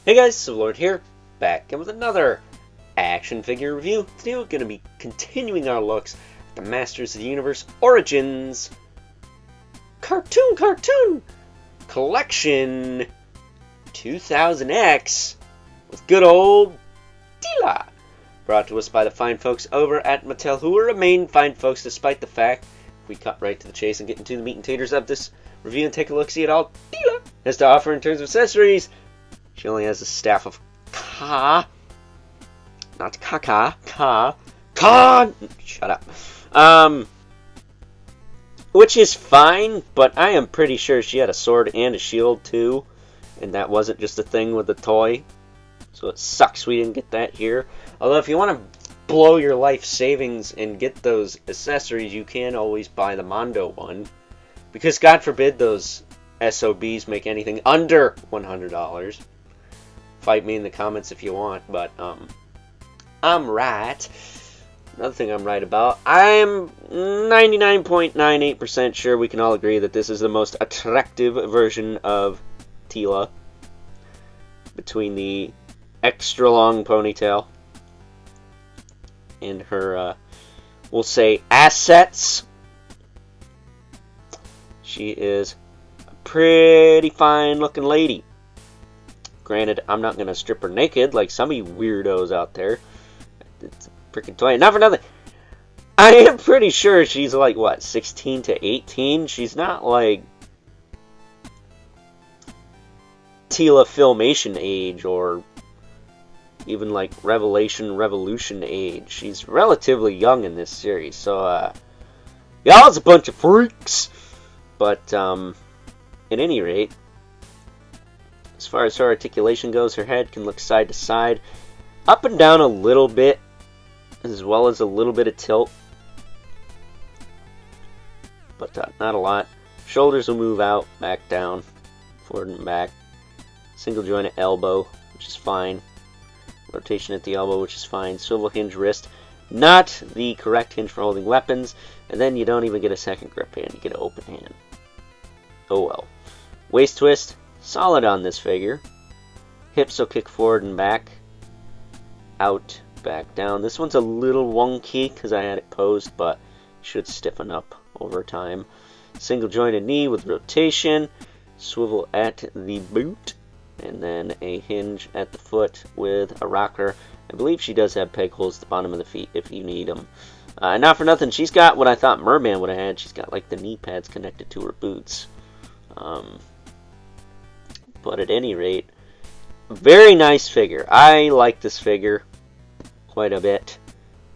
Hey guys, so Lord here, back again with another action figure review. Today we're going to be continuing our looks at the Masters of the Universe Origins Cartoon Collection 2000X with good old Teela. Brought to us by the fine folks over at Mattel, who remain fine folks despite the fact, if we cut right to the chase and get into the meat and taters of this review and take a look see at all Teela has to offer in terms of accessories. She only has a staff of Ka. Not Kaka. Ka. Shut up. Which is fine, but I am pretty sure she had a sword and a shield too. And that wasn't just a thing with the toy. So it sucks we didn't get that here. Although if you want to blow your life savings and get those accessories, you can always buy the Mondo one. Because God forbid those SOBs make anything under $100. Fight me in the comments if you want, but I'm right. Another thing I'm right about, I'm 99.98% sure we can all agree that this is the most attractive version of Teela. Between the extra long ponytail and her, we'll say, assets. She is a pretty fine looking lady. Granted, I'm not going to strip her naked like some of you weirdos out there. It's a freaking toy. Not for nothing. I am pretty sure she's like, what, 16 to 18? She's not like Teela Filmation age or even like Revolution age. She's relatively young in this series. So, y'all's a bunch of freaks. But, at any rate, as far as her articulation goes, her head can look side to side, up and down a little bit, as well as a little bit of tilt, but not a lot. Shoulders will move out, back down, forward and back. Single jointed elbow, which is fine. Rotation at the elbow, which is fine. Swivel hinge wrist, not the correct hinge for holding weapons, and then you don't even get a second grip hand, you get an open hand. Oh well. Waist twist, solid on this figure. Hips will kick forward and back. Out, back down. This one's a little wonky because I had it posed, but should stiffen up over time. Single jointed knee with rotation. Swivel at the boot. And then a hinge at the foot with a rocker. I believe she does have peg holes at the bottom of the feet if you need them. Not for nothing, she's got what I thought Merman would have had. She's got like the knee pads connected to her boots. But at any rate, very nice figure. I like this figure quite a bit,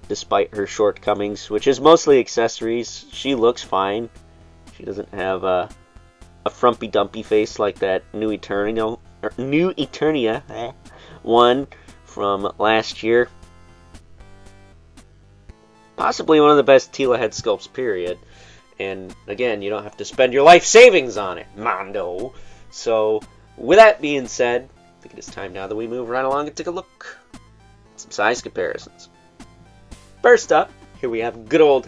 despite her shortcomings, which is mostly accessories. She looks fine. She doesn't have a frumpy dumpy face like that New Eternia one from last year. Possibly one of the best Teela head sculpts, period. And again, you don't have to spend your life savings on it, Mondo. So, with that being said, I think it is time now that we move right along and take a look at some size comparisons. First up, here we have good old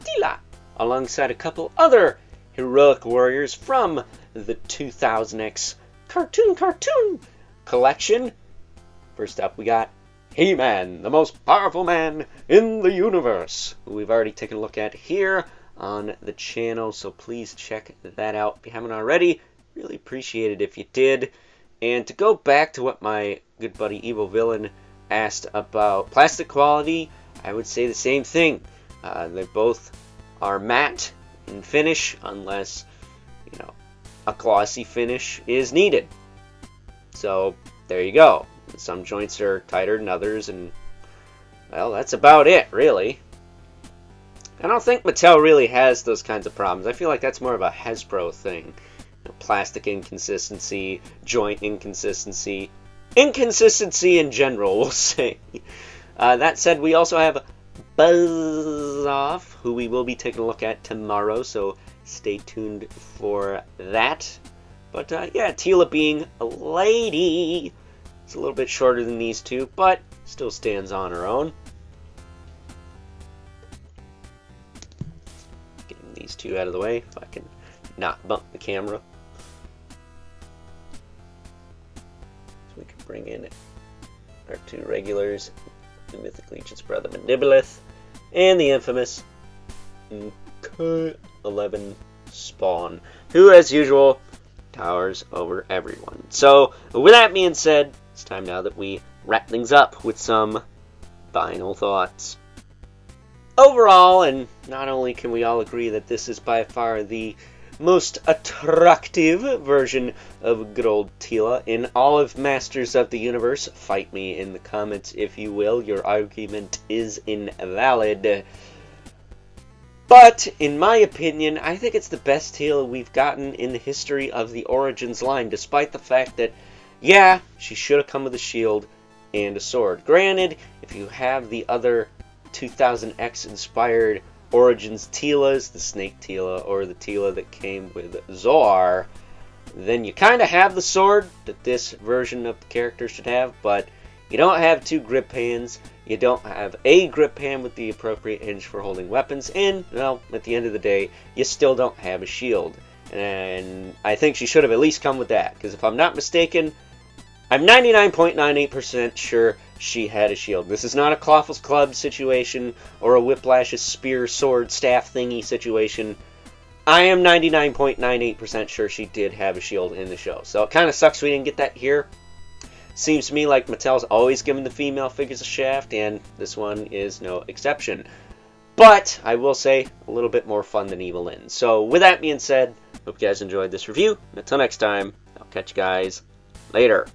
Teela, alongside a couple other heroic warriors from the 2000X Cartoon Collection. First up, we got He-Man, the most powerful man in the universe, who we've already taken a look at here on the channel, so please check that out if you haven't already. Really appreciate it if you did. And to go back to what my good buddy Evil Villain asked about plastic quality, I would say the same thing. They both are matte in finish, unless, you know, a glossy finish is needed. So there you go. Some joints are tighter than others, and well, that's about it, really. I don't think Mattel really has those kinds of problems. I feel like that's more of a Hasbro thing. You know, plastic inconsistency, joint inconsistency, inconsistency in general, we'll say. That said, we also have Buzz-Off, who we will be taking a look at tomorrow, so stay tuned for that. But yeah, Teela being a lady, it's a little bit shorter than these two, but still stands on her own. Getting these two out of the way, if I can not bump the camera. bring in our 2 regulars, the Mythic Legion's brother Mandibolith, and the infamous 11 Spawn, who, as usual, towers over everyone. So, with that being said, it's time now that we wrap things up with some final thoughts. Overall, and not only can we all agree that this is by far the most attractive version of good old Teela in all of Masters of the Universe, fight me in the comments if you will, your argument is invalid. But, in my opinion, I think it's the best Teela we've gotten in the history of the Origins line, despite the fact that, yeah, she should have come with a shield and a sword. Granted, if you have the other 2000X inspired Origins Teelas, the Snake Teela or the Teela that came with Zoar, then you kind of have the sword that this version of the character should have, but you don't have 2 grip hands, you don't have a grip hand with the appropriate hinge for holding weapons, and, well, at the end of the day, you still don't have a shield. And I think she should have at least come with that, because if I'm not mistaken, I'm 99.98% sure she had a shield. This is not a Clawful's Club situation or a Whiplash's spear, sword, staff thingy situation. I am 99.98% sure she did have a shield in the show. So it kind of sucks we didn't get that here. Seems to me like Mattel's always given the female figures a shaft, and this one is no exception. But, I will say, a little bit more fun than Evil Lyn. So, with that being said, hope you guys enjoyed this review. Until next time, I'll catch you guys later.